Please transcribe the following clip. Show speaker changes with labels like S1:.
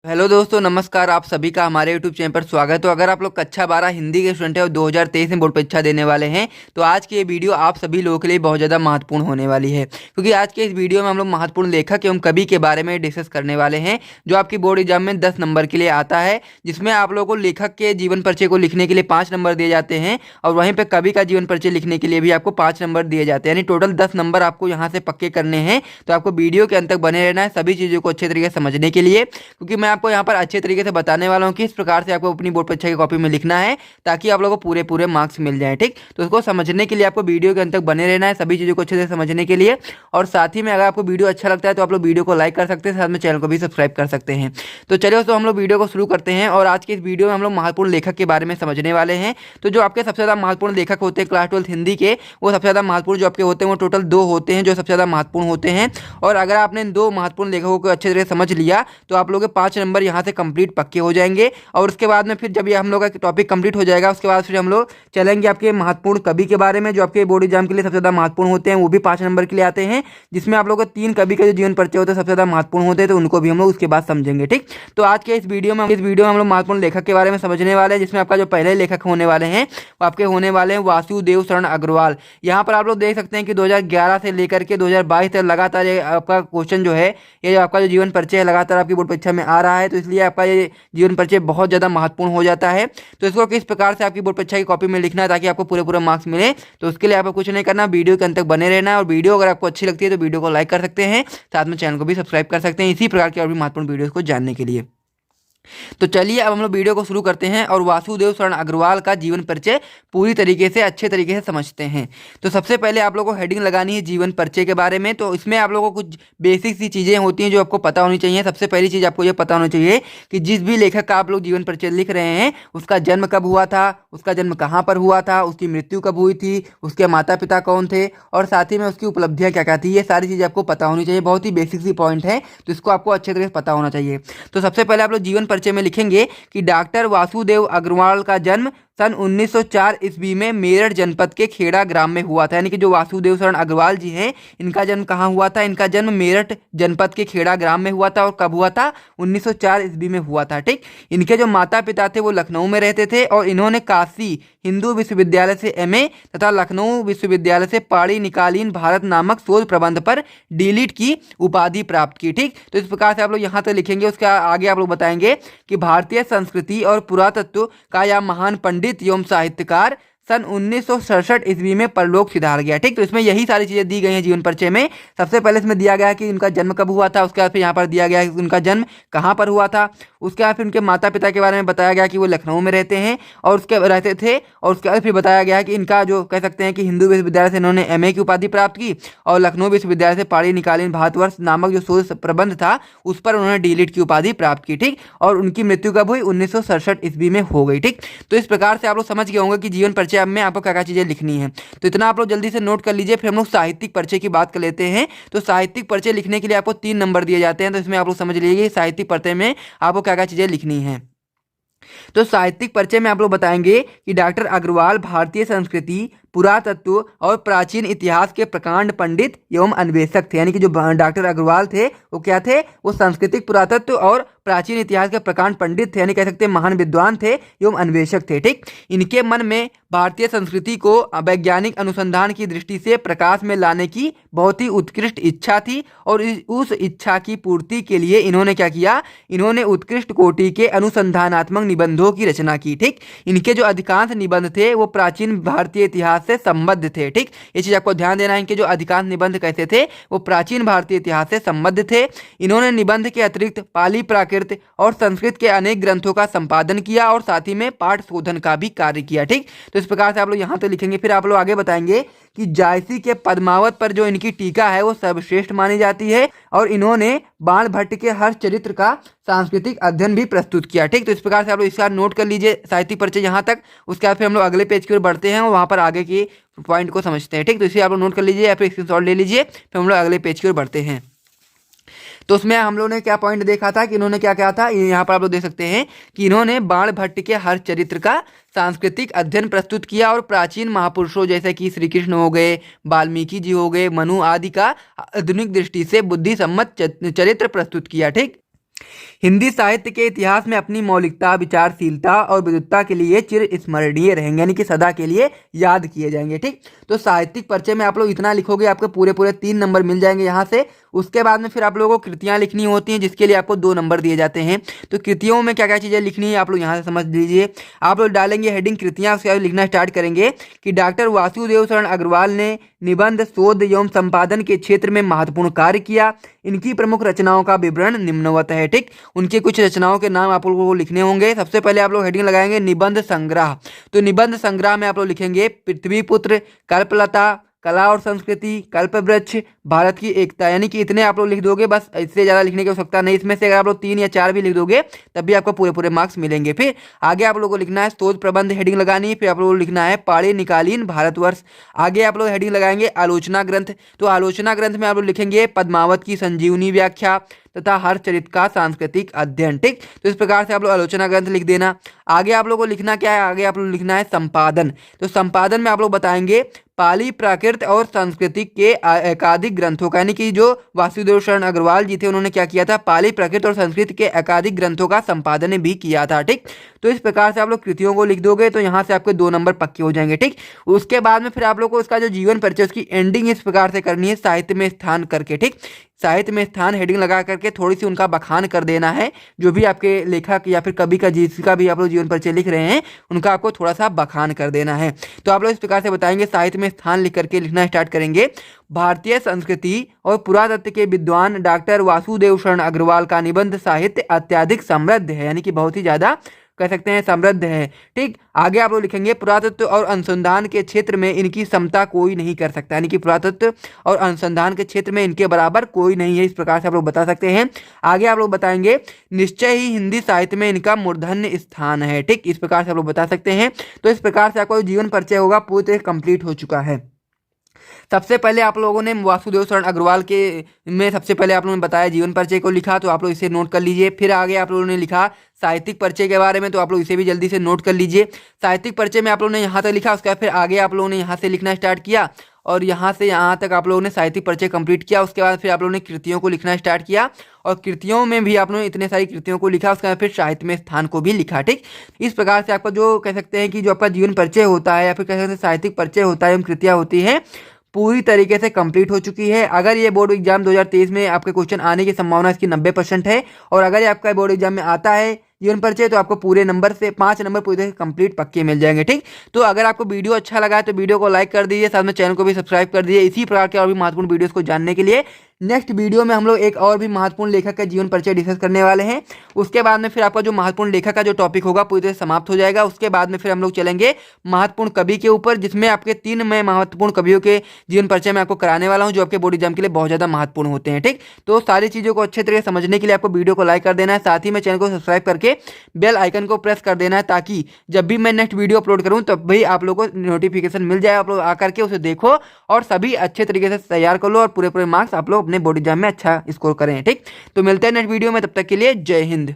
S1: Hello दोस्तों, नमस्कार। आप सभी का हमारे यूट्यूब चैनल पर स्वागत है। तो अगर आप लोग कक्षा 12 हिंदी के स्टूडेंट हैं और 2023 में बोर्ड परीक्षा देने वाले हैं तो आज की ये वीडियो आप सभी लोगों के लिए बहुत ज़्यादा महत्वपूर्ण होने वाली है, क्योंकि आज के इस वीडियो में हम लोग महत्वपूर्ण लेखक एवं कवि के बारे में डिस्कस करने वाले हैं, जो आपकी बोर्ड एग्जाम में 10 नंबर के लिए आता है, जिसमें आप लोगों को लेखक के जीवन परिचय को लिखने के लिए 5 नंबर दिए जाते हैं और वहीं पर कवि का जीवन परिचय लिखने के लिए भी आपको 5 नंबर दिए जाते हैं, यानी टोटल 10 नंबर आपको यहाँ से पक्के करने हैं। तो आपको वीडियो के अंत तक बने रहना है सभी चीज़ों को अच्छे तरीके से समझने के लिए, क्योंकि मैं आपको यहाँ पर अच्छे तरीके से बताने वाला हूं किस प्रकार से आपको अपनी बोर्ड परीक्षा की कॉपी में लिखना है ताकि आप लोगों को पूरे पूरे मार्क्स मिल जाए। ठीक, तो उसको समझने के लिए आपको वीडियो के अंत तक बने रहना है सभी चीज़ों को अच्छे से समझने के लिए। और साथ ही में अगर आपको वीडियो अच्छा लगता है तो आप लोग वीडियो को लाइक कर सकते हैं, साथ में चैनल को भी सब्सक्राइब कर सकते हैं। तो चलिए दोस्तों, हम लोग वीडियो को शुरू करते हैं और आज के इस वीडियो में हम लोग महत्वपूर्ण लेखक के बारे में समझने वाले हैं। तो जो आपके सबसे ज़्यादा महत्वपूर्ण लेखक होते हैं क्लास 12 हिंदी के, वो सबसे ज़्यादा महत्वपूर्ण जो आपके होते हैं वो टोटल 2 होते हैं जो सबसे ज़्यादा महत्वपूर्ण होते हैं। और अगर आपने इन 2 महत्वपूर्ण लेखकों को अच्छे तरह से समझ लिया तो आप लोगों के 5 नंबर यहाँ से कंप्लीट पक्के हो जाएंगे। और उसके बाद में फिर जब ये हम लोग का टॉपिक कंप्लीट हो जाएगा उसके बाद फिर हम लोग चलेंगे आपके महत्वपूर्ण कवि के बारे में, जो आपके बोर्ड एग्जाम के लिए सबसे ज़्यादा महत्वपूर्ण होते हैं, वो भी 5 नंबर के लिए आते हैं, जिसमें आप लोगों को 3 कवि के जो जीवन परिचय होते हैं सबसे ज़्यादा महत्वपूर्ण होते हैं, तो उनको भी हम लोग उसके बाद समझेंगे। ठीक, तो आज के इस वीडियो में हम लोग महत्वपूर्ण लेखक के बारे में समझने वाले हैं, जिसमें आपका जो पहले लेखक होने वाले हैं वो आपके होने वाले हैं वासुदेव शरण अग्रवाल। यहाँ पर आप लोग देख सकते हैं कि 2011 से लेकर के 2022 तक लगातार ये आपका क्वेश्चन जो है, ये जो आपका जो जीवन परिचय है लगातार आपकी बोर्ड परीक्षा में आ रहा है, तो इसलिए आपका ये जीवन परिचय बहुत ज़्यादा महत्वपूर्ण हो जाता है। तो इसको किस प्रकार से आपकी बोर्ड परीक्षा की कॉपी में लिखना है ताकि आपको पूरे मार्क्स मिले, तो उसके लिए आपको कुछ नहीं करना, वीडियो के अंत तक बने रहना है। और वीडियो अगर आपको अच्छी लगती है तो वीडियो को लाइक कर सकते हैं, साथ में चैनल को भी सब्सक्राइब कर सकते हैं इसी प्रकार की और भी महत्वपूर्ण वीडियोस को जानने के लिए। तो चलिए अब हम लोग वीडियो को शुरू करते हैं और वासुदेव शरण अग्रवाल का जीवन परिचय पूरी तरीके से अच्छे तरीके से समझते हैं। तो सबसे पहले आप लोगों को हेडिंग लगानी है जीवन परिचय के बारे में। तो इसमें आप लोगों को कुछ बेसिक सी चीज़ें होती हैं जो आपको पता होनी चाहिए। सबसे पहली चीज़ आपको ये पता होनी चाहिए कि जिस भी लेखक का आप लोग जीवन परिचय लिख रहे हैं उसका जन्म कब हुआ था, उसका जन्म कहाँ पर हुआ था, उसकी मृत्यु कब हुई थी, उसके माता पिता कौन थे और साथ ही में उसकी उपलब्धियाँ क्या क्या थी, ये सारी चीज़ें आपको पता होनी चाहिए। बहुत ही बेसिक सी पॉइंट है, तो इसको आपको अच्छे तरीके से पता होना चाहिए। तो सबसे पहले आप लोग जीवन परिचय में लिखेंगे कि डॉक्टर वासुदेव अग्रवाल का जन्म सन 1904 ईस्वी में मेरठ जनपद के खेड़ा ग्राम में हुआ था। यानी कि जो वासुदेव शरण अग्रवाल जी हैं इनका जन्म कहाँ हुआ था, इनका जन्म मेरठ जनपद के खेड़ा ग्राम में हुआ था। और कब हुआ था, 1904 ईस्वी में हुआ था। ठीक, इनके जो माता पिता थे वो लखनऊ में रहते थे और इन्होंने काशी हिंदू विश्वविद्यालय से एमए तथा लखनऊ विश्वविद्यालय से पाड़ी निकालीन भारत नामक शोध प्रबंध पर डीलिट की उपाधि प्राप्त की। ठीक, तो इस प्रकार से आप लोग यहाँ तक लिखेंगे। उसके आगे आप लोग बताएंगे कि भारतीय संस्कृति और पुरातत्व का यह महान पंडित एवं साहित्यकार सन 1967 ईस्वी में परलोक सिधार गया। ठीक, तो इसमें यही सारी चीजें दी गई हैं जीवन परिचय में। सबसे पहले इसमें दिया गया है कि उनका जन्म कब हुआ था, उसके बाद फिर यहाँ पर दिया गया है कि उनका जन्म कहाँ पर हुआ था, उसके बाद फिर उनके माता पिता के बारे में बताया गया कि वो लखनऊ में रहते हैं और उसके रहते थे, और उसके बाद फिर बताया गया है कि इनका जो कह सकते हैं कि हिंदू विश्वविद्यालय से इन्होंने एमए की उपाधि प्राप्त की और लखनऊ विश्वविद्यालय से पाड़ी निकालीन भारतवर्ष नामक जो शोध प्रबंध था उस पर उन्होंने डीलिट की उपाधि प्राप्त की। ठीक, और उनकी मृत्यु कब हुई, 1967 ईस्वी में हो गई। ठीक, तो इस प्रकार से आप लोग समझ गए होंगे कि जीवन परिचय में आपको क्या क्या चीजें लिखनी है। तो इतना आप लोग जल्दी से नोट कर लीजिए। फिर हम लोग साहित्यिक परिचय की बात कर लेते हैं। तो साहित्यिक परिचय लिखने के लिए आपको 3 नंबर दिए जाते हैं, तो इसमें आप लोग समझ लीजिए साहित्यिक परिचय में आपको क्या क्या चीजें लिखनी है। तो साहित्यिक परिचय में आप लोग बताएंगे कि डॉक्टर अग्रवाल भारतीय संस्कृति, पुरातत्व और प्राचीन इतिहास के प्रकांड पंडित एवं अन्वेषक थे। यानी कि जो डॉक्टर अग्रवाल थे वो क्या थे, वो सांस्कृतिक, पुरातत्व और प्राचीन इतिहास के प्रकांड पंडित थे, यानी कह सकते हैं महान विद्वान थे एवं अन्वेषक थे। ठीक, इनके मन में भारतीय संस्कृति को वैज्ञानिक अनुसंधान की दृष्टि से प्रकाश में लाने की बहुत ही उत्कृष्ट इच्छा थी और उस इच्छा की पूर्ति के लिए इन्होंने क्या किया, इन्होंने उत्कृष्ट कोटि के अनुसंधानात्मक निबंधों की रचना की। ठीक, इनके जो अधिकांश निबंध थे वो प्राचीन भारतीय इतिहास से संबद्ध थे। ठीक, ये चीज आपको ध्यान देना है, इनके जो अधिकांश निबंध कैसे थे, वो प्राचीन भारतीय इतिहास से संबद्ध थे। इन्होंने निबंध के अतिरिक्त पाली, प्राकृत और संस्कृत के अनेक ग्रंथों का संपादन किया और साथ ही में पाठ शोधन का भी कार्य किया। ठीक, तो इस प्रकार से आप लोग यहाँ तो लिखेंगे। फिर आप लोग आगे बताएंगे कि जायसी के पद्मावत पर जो इनकी टीका है वो सर्वश्रेष्ठ मानी जाती है और इन्होंने बाण भट्ट के हर चरित्र का सांस्कृतिक अध्ययन भी प्रस्तुत किया। ठीक, तो इस प्रकार से आप लोग इसका नोट कर लीजिए साहित्यिक परिचय यहाँ तक। उसके बाद फिर हम लोग अगले पेज की ओर बढ़ते हैं और वहाँ पर आगे की पॉइंट को समझते हैं। ठीक, तो इसे आप लोग नोट कर लीजिए या फिर स्क्रीनशॉट ले लीजिए। फिर हम लोग अगले पेज की ओर बढ़ते हैं। तो उसमें हम लोगों ने क्या पॉइंट देखा था कि इन्होंने क्या क्या था, यहाँ पर आप लोग देख सकते हैं कि इन्होंने बाण भट्ट के हर चरित्र का सांस्कृतिक अध्ययन प्रस्तुत किया और प्राचीन महापुरुषों जैसे कि श्री कृष्ण हो गए, वाल्मीकि जी हो गए, मनु आदि का आधुनिक दृष्टि से बुद्धि सम्मत चरित्र प्रस्तुत किया। ठीक, हिंदी साहित्य के इतिहास में अपनी मौलिकता, विचारशीलता और विद्वत्ता के लिए चिर स्मरणीय रहेंगे, यानी कि सदा के लिए याद किए जाएंगे। ठीक, तो साहित्यिक परिचय में आप लोग इतना लिखोगे, आपको पूरे पूरे 3 नंबर मिल जाएंगे यहाँ से। उसके बाद में फिर आप लोगों को कृतियाँ लिखनी होती हैं, जिसके लिए आपको 2 नंबर दिए जाते हैं। तो कृतियों में क्या क्या चीज़ें लिखनी है आप लोग यहाँ से समझ लीजिए। आप लोग डालेंगे हेडिंग कृतियाँ, उसके बाद लिखना स्टार्ट करेंगे कि डॉक्टर वासुदेव शरण अग्रवाल ने निबंध, शोध एवं संपादन के क्षेत्र में महत्वपूर्ण कार्य किया। इनकी प्रमुख रचनाओं का विवरण निम्नवत है। ठीक, उनके कुछ रचनाओं के नाम आप लोगों को लिखने होंगे। सबसे पहले आप लोग हेडिंग लगाएंगे निबंध संग्रह। तो निबंध संग्रह में आप लोग लिखेंगे पृथ्वीपुत्र, कल्पलता, कला और संस्कृति, कल्पवृक्ष, भारत की एकता, यानी कि इतने आप लोग लिख दोगे, बस इससे ज़्यादा लिखने की आवश्यकता नहीं। इसमें से अगर आप लोग 3 या 4 भी लिख दोगे तब भी आपको पूरे पूरे मार्क्स मिलेंगे। फिर आगे आप लोगों को लिखना है शोध प्रबंध, हेडिंग लगानी है। फिर आप लोगों को लिखना है पाड़े निकालीन भारतवर्ष। आगे आप लोग हेडिंग लगाएंगे आलोचना ग्रंथ। तो आलोचना ग्रंथ में आप लोग लिखेंगे पद्मावत की संजीवनी व्याख्या तथा हर चरित्र का सांस्कृतिक अध्ययन। ठीक, तो इस प्रकार से आप लोग आलोचना ग्रंथ लिख देना। आगे आप लोगों को लिखना क्या है, आगे आप लोग लिखना है संपादन। तो संपादन में आप लोग बताएंगे पाली, प्राकृत और संस्कृति के एकाधिक ग्रंथों का, यानी कि जो वासुदेव शरण अग्रवाल जी थे उन्होंने क्या किया था, पाली, प्राकृत और संस्कृत के एकाधिक ग्रंथों का संपादन भी किया था। ठीक, तो इस प्रकार से आप लोग कृतियों को लिख दोगे तो यहाँ से आपके 2 नंबर पक्के हो जाएंगे। ठीक, उसके बाद में फिर आप लोग को इसका जो जीवन परिचय, उसकी एंडिंग इस प्रकार से करनी है साहित्य में स्थान करके। ठीक, साहित्य में स्थान हेडिंग लगा करके थोड़ी सी उनका बखान कर देना है। जो भी आपके लेखक या फिर कवि का जिसका भी आप लोग जीवन परिचय लिख रहे हैं उनका आपको थोड़ा सा बखान कर देना है। तो आप लोग इस प्रकार से बताएंगे, साहित्य में स्थान लिख करके लिखना स्टार्ट करेंगे। भारतीय संस्कृति और पुरातत्व के विद्वान डॉक्टर वासुदेव शरण अग्रवाल का निबंध साहित्य अत्यधिक समृद्ध है, यानी कि बहुत ही ज़्यादा कह सकते हैं समृद्ध है। ठीक, आगे आप लोग लिखेंगे पुरातत्व और अनुसंधान के क्षेत्र में इनकी समता कोई नहीं कर सकता, यानी कि पुरातत्व और अनुसंधान के क्षेत्र में इनके बराबर कोई नहीं है। इस प्रकार से आप लोग बता सकते हैं। आगे आप लोग बताएंगे निश्चय ही हिंदी साहित्य में इनका मूर्धन्य स्थान है। ठीक, इस प्रकार से आप लोग बता सकते हैं। तो इस प्रकार से आपका जीवन परिचय होगा पूरी तरह कंप्लीट हो चुका है। सबसे पहले आप लोगों ने वासुदेव शरण अग्रवाल के में सबसे पहले आप लोगों ने बताया जीवन परिचय को लिखा, तो आप लोग इसे नोट कर लीजिए। फिर आगे आप लोगों ने लिखा साहित्यिक परिचय के बारे में, तो आप लोग इसे भी जल्दी से नोट कर लीजिए। साहित्यिक परिचय में आप लोगों ने यहाँ तक लिखा, उसके बाद फिर आगे आप लोगों ने यहाँ से लिखना स्टार्ट किया और यहाँ से यहाँ तक आप लोगों ने साहित्यिक परिचय कंप्लीट किया। उसके बाद फिर आप लोगों ने कृतियों को लिखना स्टार्ट किया और कृतियों में भी आप लोगों ने इतने सारी कृतियों को लिखा। उसके बाद फिर साहित्य में स्थान को भी लिखा। ठीक, इस प्रकार से आपका जो कह सकते हैं कि जो आपका जीवन परिचय होता है या फिर कह सकते हैं साहित्यिक परिचय होता है एवं कृतियाँ होती हैं पूरी तरीके से कंप्लीट हो चुकी है। अगर ये बोर्ड एग्जाम 2023 में आपके क्वेश्चन आने की संभावना इसकी 90% है और अगर ये आपका बोर्ड एग्जाम में आता है जीवन परिचय तो आपको पूरे नंबर से 5 नंबर पूरी तरह से कंप्लीट पक्के मिल जाएंगे। ठीक, तो अगर आपको वीडियो अच्छा लगा है तो वीडियो को लाइक कर दीजिए, साथ में चैनल को भी सब्सक्राइब कर दीजिए। इसी प्रकार के और भी महत्वपूर्ण वीडियोस को जानने के लिए नेक्स्ट वीडियो में हम लोग एक और भी महत्वपूर्ण लेखक का जीवन परिचय डिस्कस करने वाले हैं। उसके बाद में फिर आपका जो महत्वपूर्ण लेखक का जो टॉपिक होगा पूरी तरह समाप्त हो जाएगा। उसके बाद में फिर हम लोग चलेंगे महत्वपूर्ण कवि के ऊपर, जिसमें आपके 3 मैं महत्वपूर्ण कवियों के जीवन परिचय मैं आपको कराने वाला हूं जो आपके बोर्ड एग्जाम के लिए बहुत ज़्यादा महत्वपूर्ण होते हैं। ठीक, तो सारी चीज़ों को अच्छे तरीके से समझने के लिए आपको वीडियो को लाइक कर देना है, साथ ही में चैनल को सब्सक्राइब करके बेल आइकन को प्रेस कर देना है, ताकि जब भी मैं नेक्स्ट वीडियो अपलोड करूं तब भी आप लोगों को नोटिफिकेशन मिल जाए। आप लोग आकर के उसे देखो और सभी अच्छे तरीके से तैयार कर लो और पूरे पूरे मार्क्स आप लोग अपने बोर्ड एग्जाम में अच्छा स्कोर करें। ठीक, तो मिलते हैं नेक्स्ट वीडियो में, तब तक के लिए जय हिंद।